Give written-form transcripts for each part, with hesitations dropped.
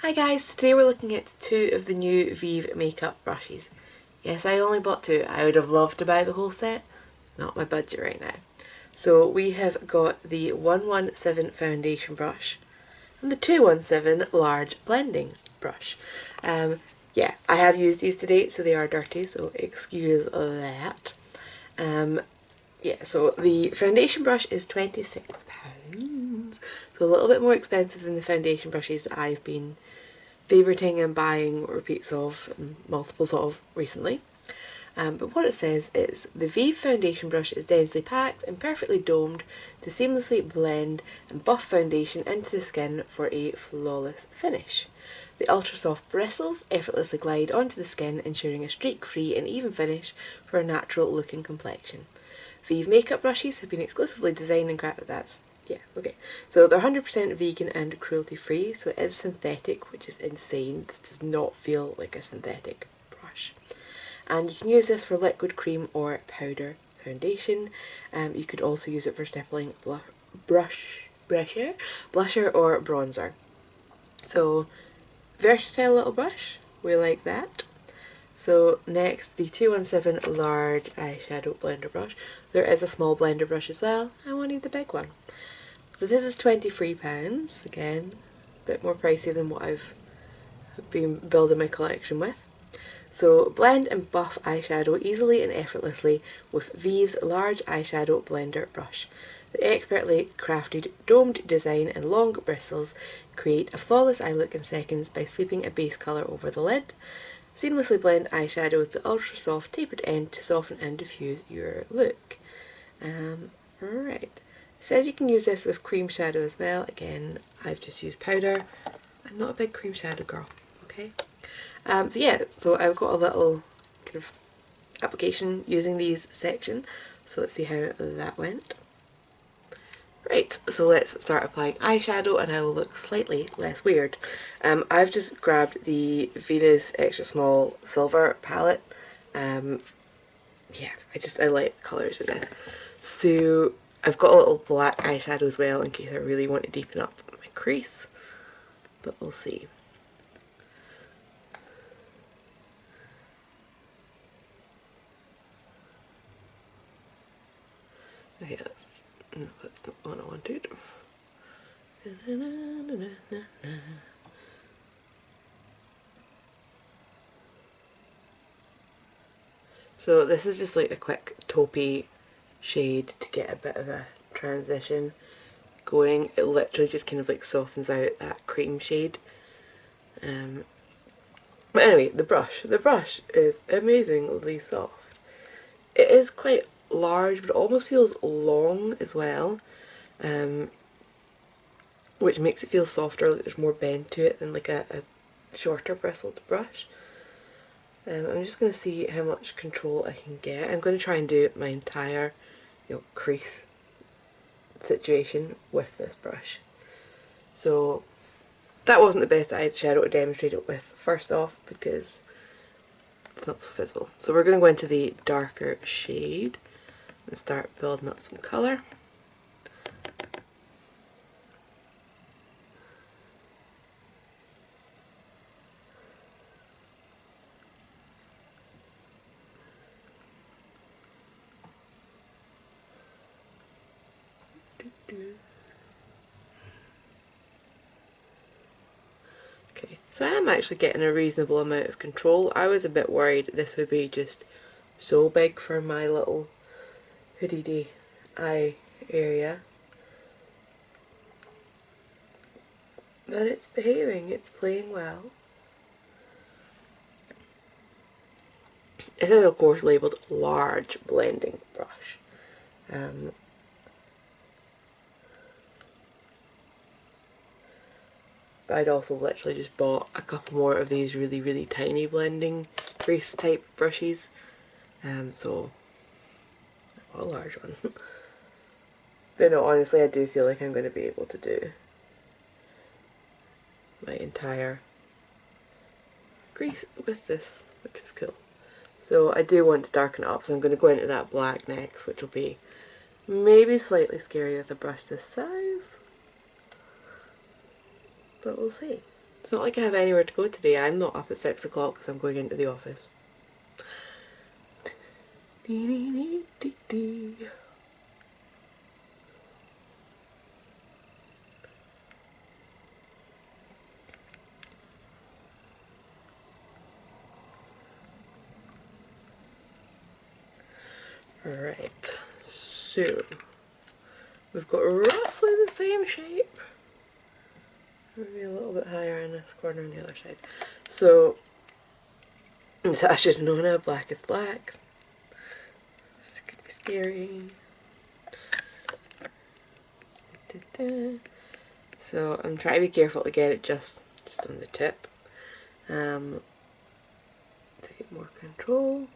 Hi guys, today we're looking at two of the new Vieve makeup brushes. Yes, I only bought two. I would have loved to buy the whole set. It's not my budget right now. So we have got the 117 foundation brush and the 217 large blending brush. Yeah, I have used these to date, so they are dirty, so excuse that. Yeah, so the foundation brush is £26. So a little bit more expensive than the foundation brushes that I've been favouriting and buying repeats of and multiples of recently. But what it says is, the Vieve foundation brush is densely packed and perfectly domed to seamlessly blend and buff foundation into the skin for a flawless finish. The ultra soft bristles effortlessly glide onto the skin, ensuring a streak-free and even finish for a natural looking complexion. Vieve makeup brushes have been exclusively designed and crafted. So they're 100% vegan and cruelty free, so it is synthetic, which is insane. This does not feel like a synthetic brush. And you can use this for liquid, cream or powder foundation. You could also use it for stippling blusher or bronzer. So versatile little brush, we like that. So next, the 217 large eyeshadow blender brush. There is a small blender brush as well. I wanted the big one. So this is £23, again, a bit more pricey than what I've been building my collection with. So blend and buff eyeshadow easily and effortlessly with Vieve's large eyeshadow blender brush. The expertly crafted domed design and long bristles create a flawless eye look in seconds by sweeping a base colour over the lid. Seamlessly blend eyeshadow with the ultra soft tapered end to soften and diffuse your look. Right. It says you can use this with cream shadow as well. Again, I've just used powder. I'm not a big cream shadow girl, okay? So I've got a little kind of application using these section. So let's see how that went. Right, so let's start applying eyeshadow and I will look slightly less weird. I've just grabbed the Venus Extra Small Silver palette. Yeah, I like the colours of this. So I've got a little black eyeshadow as well in case I really want to deepen up my crease, but we'll see. Okay, that's not the one I wanted. So this is just like a quick taupey shade to get a bit of a transition going. It literally just kind of like softens out that cream shade. But anyway, the brush is amazingly soft. It is quite large, but it almost feels long as well, which makes it feel softer, like there's more bend to it than like a shorter bristled brush. I'm just going to see how much control I can get. I'm going to try and do my entire crease situation with this brush. So that wasn't the best eyeshadow to demonstrate it with first off because it's not so visible. So we're going to go into the darker shade and start building up some colour. Okay, so I am actually getting a reasonable amount of control. I was a bit worried this would be just so big for my little hoodie eye area. But it's behaving, it's playing well. This is of course labelled large blending brush. But I'd also literally just bought a couple more of these really tiny blending crease type brushes. So I bought a large one. But no, honestly I do feel like I'm going to be able to do my entire crease with this, which is cool. So I do want to darken it up, so I'm going to go into that black next, which will be maybe slightly scary with a brush this size, but we'll see. It's not like I have anywhere to go today. I'm not up at 6 o'clock because I'm going into the office. Right, so we've got roughly the same shape. Maybe a little bit higher in this corner on the other side. So, I should have known how black is black. This could be scary. So I'm trying to be careful to get it just on the tip. To get more control.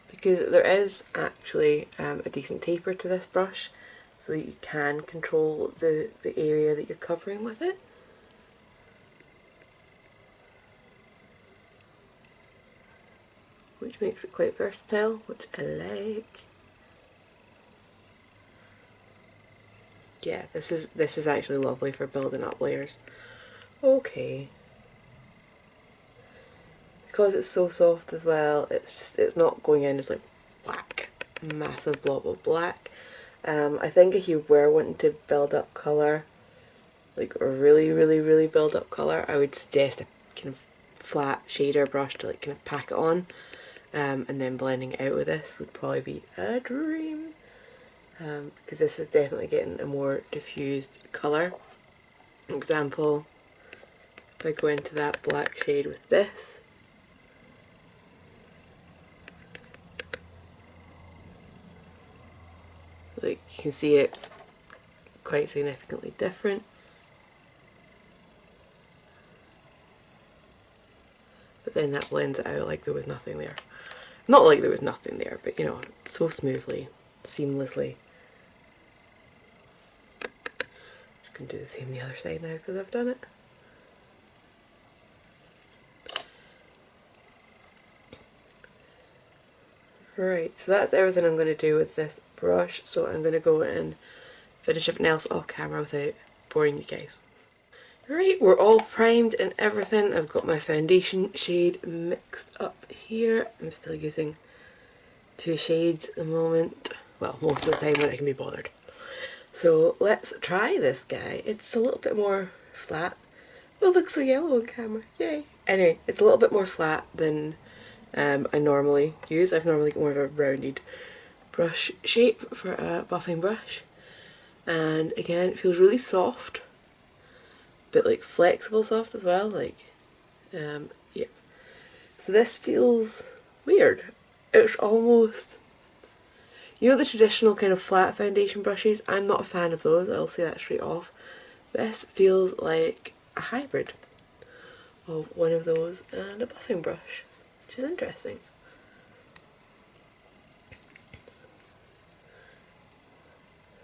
Because there is actually a decent taper to this brush, so that you can control the area that you're covering with it. Which makes it quite versatile, which I like. Yeah, this is actually lovely for building up layers. Okay. Because it's so soft as well, it's not going in as like whack, massive blob of black. I think if you were wanting to build up colour, like a really build up colour, I would suggest a kind of flat shader brush to like kind of pack it on, and then blending it out with this would probably be a dream, because this is definitely getting a more diffused colour. For example, if I go into that black shade with this, like you can see it quite significantly different. But then that blends it out like there was nothing there. Not like there was nothing there, but you know, so smoothly, seamlessly. Just gonna do the same the other side now because I've done it. Right, so that's everything I'm going to do with this brush, so I'm going to go and finish everything else off camera without boring you guys. Right, we're all primed and everything. I've got my foundation shade mixed up here. I'm still using 2 shades at the moment. Well, most of the time when I can be bothered. So let's try this guy. It's a little bit more flat. Oh, it looks so yellow on camera. Yay! Anyway, it's a little bit more flat than I normally use. I've normally got more of a rounded brush shape for a buffing brush. And again, it feels really soft. But like flexible soft as well, like, yeah. So this feels weird. It's almost, you know the traditional kind of flat foundation brushes? I'm not a fan of those, I'll say that straight off. This feels like a hybrid of one of those and a buffing brush, which is interesting.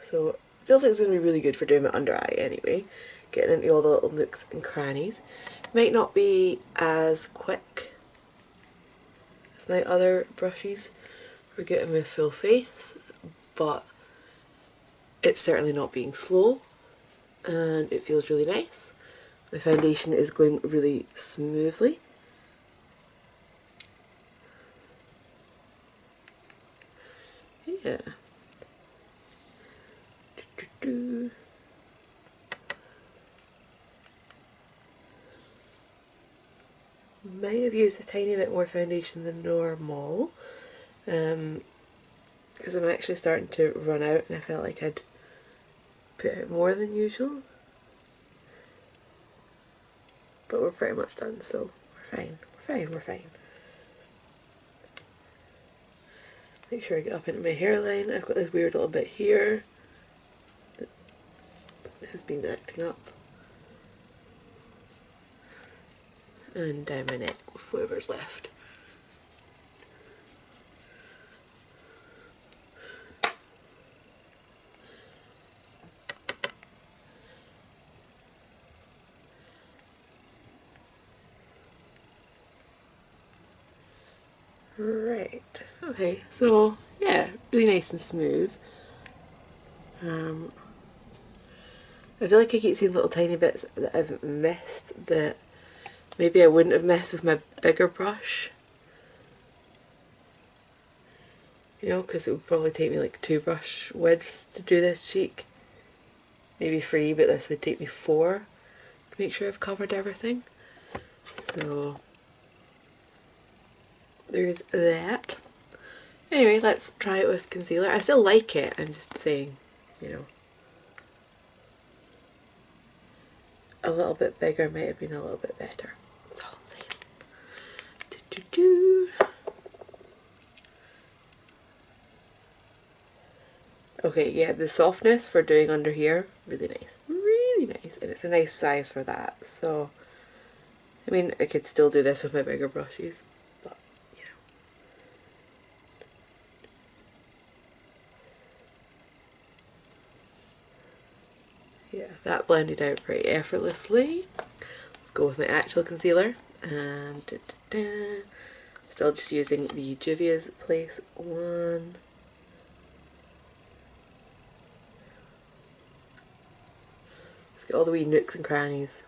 So it feels like it's going to be really good for doing my under eye anyway. Getting into all the little nooks and crannies. Might not be as quick as my other brushes for getting my full face, but it's certainly not being slow and it feels really nice. My foundation is going really smoothly. Yeah. Might have used a tiny bit more foundation than normal, because I'm actually starting to run out and I felt like I'd put out more than usual. But we're pretty much done, so we're fine, we're fine. Make sure I get up into my hairline. I've got this weird little bit here that has been acting up. And down my neck with whatever's left. Right, okay, so yeah, really nice and smooth. I feel like I keep seeing little tiny bits that I've missed that maybe I wouldn't have messed with my bigger brush. You know, because it would probably take me like 2 brush widths to do this cheek. Maybe 3, but this would take me 4 to make sure I've covered everything. So there's that. Anyway, let's try it with concealer. I still like it, I'm just saying, you know, a little bit bigger might have been a little bit better. That's all I'm saying. Okay, yeah, the softness for doing under here, really nice. Really nice. And it's a nice size for that. So, I mean, I could still do this with my bigger brushes, but, you know. Yeah, that blended out pretty effortlessly. Let's go with my actual concealer. And still just using the Juvia's Place one. Let's get all the wee nooks and crannies.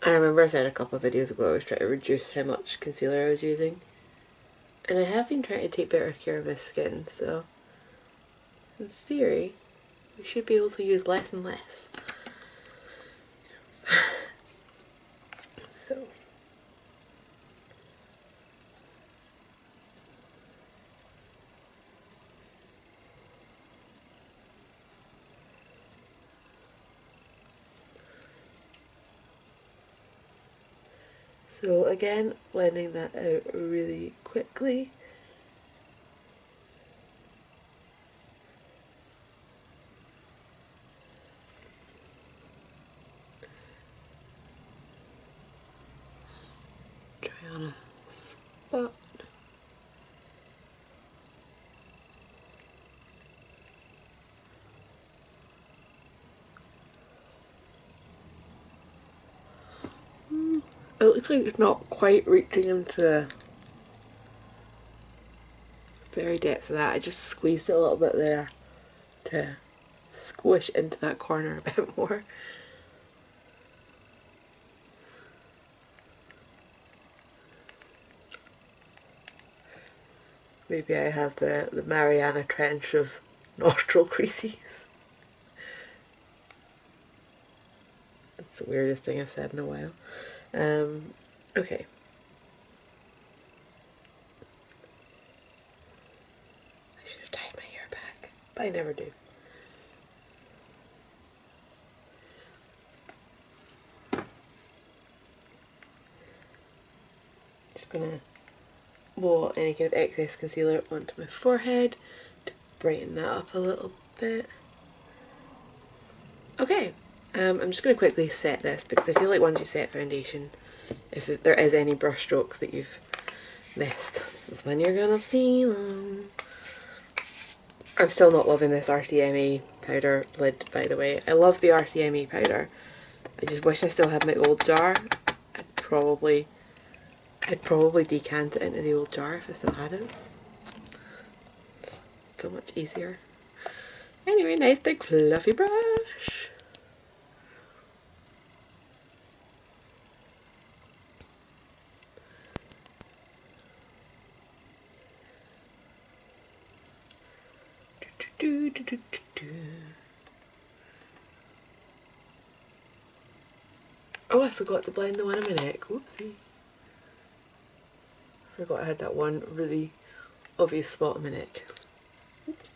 I remember I said a couple of videos ago I was trying to reduce how much concealer I was using. And I have been trying to take better care of my skin, so in theory, we should be able to use less and less. So again, blending that out really quickly. Try on a spot. It looks like it's not quite reaching into the very depths of that. I just squeezed it a little bit there to squish into that corner a bit more. Maybe I have the Mariana Trench of nostril creases. That's the weirdest thing I've said in a while. Okay. I should have tied my hair back, but I never do. Just gonna blow any kind of excess concealer onto my forehead to brighten that up a little bit. Okay, I'm just going to quickly set this because I feel like once you set foundation, if there is any brush strokes that you've missed, this is when you're going to see them. I'm still not loving this RCMA powder lid, by the way. I love the RCMA powder. I just wish I still had my old jar. I'd probably decant it into the old jar if I still had it. It's so much easier. Anyway, nice big fluffy brush. Oh, I forgot to blend the one on my neck. Oopsie. Forgot I had that one really obvious spot on my neck. Oops.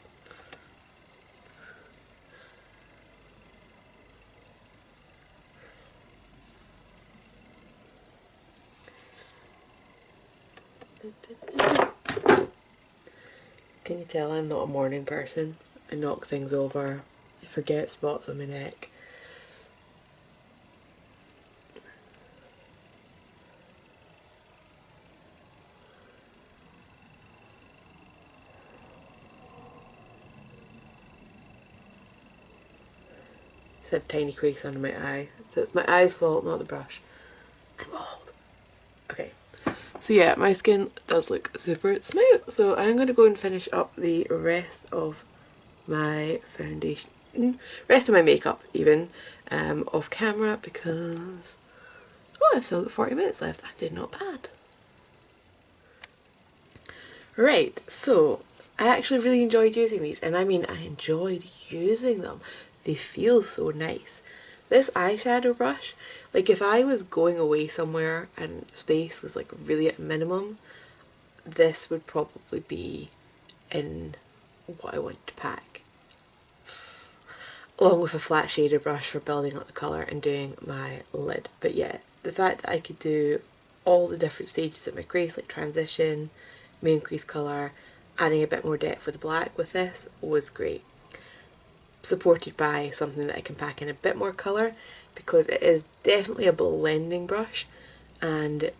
Can you tell I'm not a morning person? I knock things over. I forget spots on my neck. Said tiny crease under my eye. So it's my eye's fault, not the brush. I'm old. Okay. So yeah, my skin does look super smooth. So I'm going to go and finish up the rest of my foundation, rest of my makeup even, off camera because, oh, I've still got 40 minutes left. I did not bad. Right, so I actually really enjoyed using these, and I mean I enjoyed using them. They feel so nice. This eyeshadow brush, like if I was going away somewhere and space was like really at a minimum, this would probably be in what I want to pack. Along with a flat shader brush for building up the colour and doing my lid. But yeah, the fact that I could do all the different stages of my crease, like transition, main crease colour, adding a bit more depth with black with this was great. Supported by something that I can pack in a bit more colour, because it is definitely a blending brush and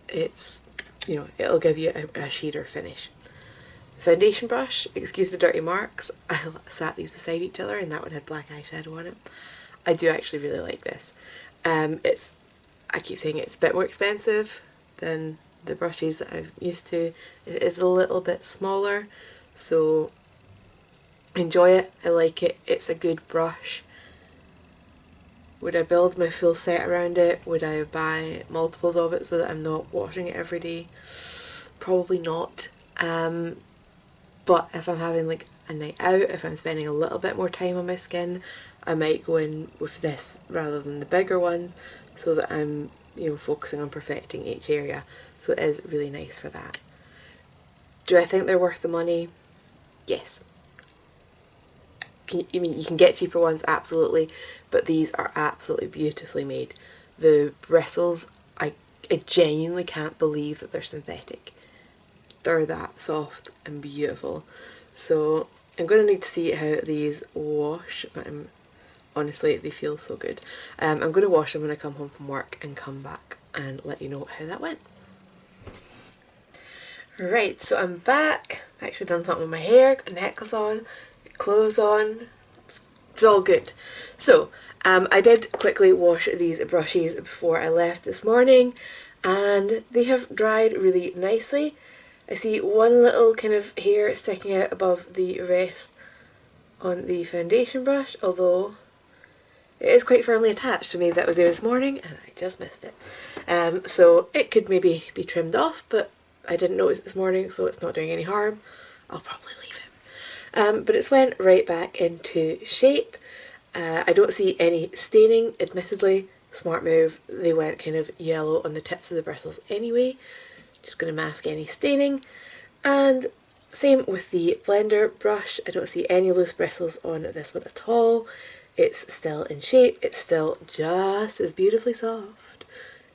it's, you know, it'll give you a shader finish. Foundation brush, excuse the dirty marks, I sat these beside each other and that one had black eyeshadow on it. I do actually really like this. I keep saying it's a bit more expensive than the brushes that I'm used to. It is a little bit smaller, so enjoy it, I like it, it's a good brush. Would I build my full set around it? Would I buy multiples of it so that I'm not washing it every day? Probably not. But if I'm having like a night out, if I'm spending a little bit more time on my skin, I might go in with this rather than the bigger ones so that I'm, you know, focusing on perfecting each area. So it is really nice for that. Do I think they're worth the money? Yes. I mean, you can get cheaper ones, absolutely, but these are absolutely beautifully made. The bristles, I genuinely can't believe that they're synthetic. They're that soft and beautiful. So I'm going to need to see how these wash, but honestly they feel so good. I'm going to wash them when I come home from work and come back and let you know how that went. Right, so I'm back. I actually done something with my hair, got a necklace on, clothes on, it's all good. So I did quickly wash these brushes before I left this morning and they have dried really nicely. I see one little kind of hair sticking out above the rest on the foundation brush, although it is quite firmly attached, so maybe that was there this morning and I just missed it. So it could maybe be trimmed off, but I didn't notice this morning, so it's not doing any harm. I'll probably leave it. But it's went right back into shape. I don't see any staining, admittedly. Smart move. They went kind of yellow on the tips of the bristles anyway. Just going to mask any staining. And same with the blender brush. I don't see any loose bristles on this one at all. It's still in shape. It's still just as beautifully soft.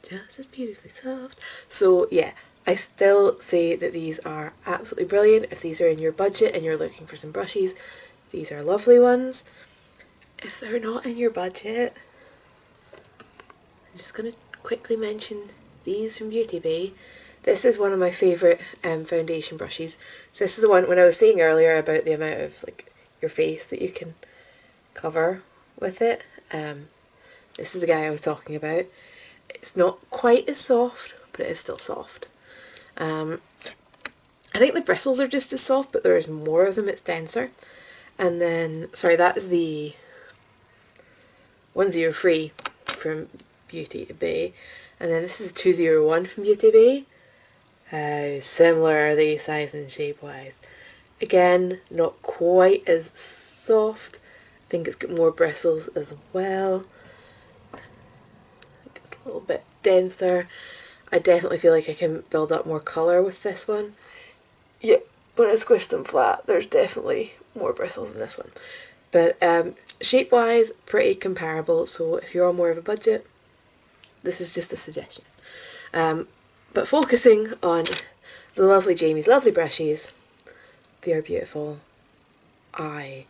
Just as beautifully soft. So yeah, I still say that these are absolutely brilliant. If these are in your budget and you're looking for some brushes, these are lovely ones. If they're not in your budget, I'm just going to quickly mention these from Beauty Bay. This is one of my favourite foundation brushes. So this is the one, when I was saying earlier about the amount of like your face that you can cover with it, this is the guy I was talking about. It's not quite as soft, but it is still soft. I think the bristles are just as soft, but there is more of them, it's denser. And then, sorry, that is the 103 from Beauty Bay. And then this is the 201 from Beauty Bay. How similar are they size and shape wise? Again, not quite as soft. I think it's got more bristles as well. It's a little bit denser. I definitely feel like I can build up more colour with this one. Yeah, when I squish them flat, there's definitely more bristles in this one. But shape wise, pretty comparable, so if you're on more of a budget, this is just a suggestion. But focusing on the lovely Jamie's lovely brushes, they are beautiful. I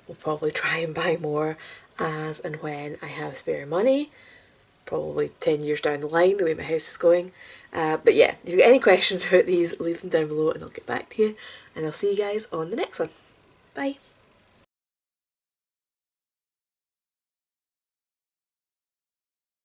will probably try and buy more as and when I have spare money, probably 10 years down the line, the way my house is going. But yeah, if you've got any questions about these, leave them down below and I'll get back to you. And I'll see you guys on the next one. Bye!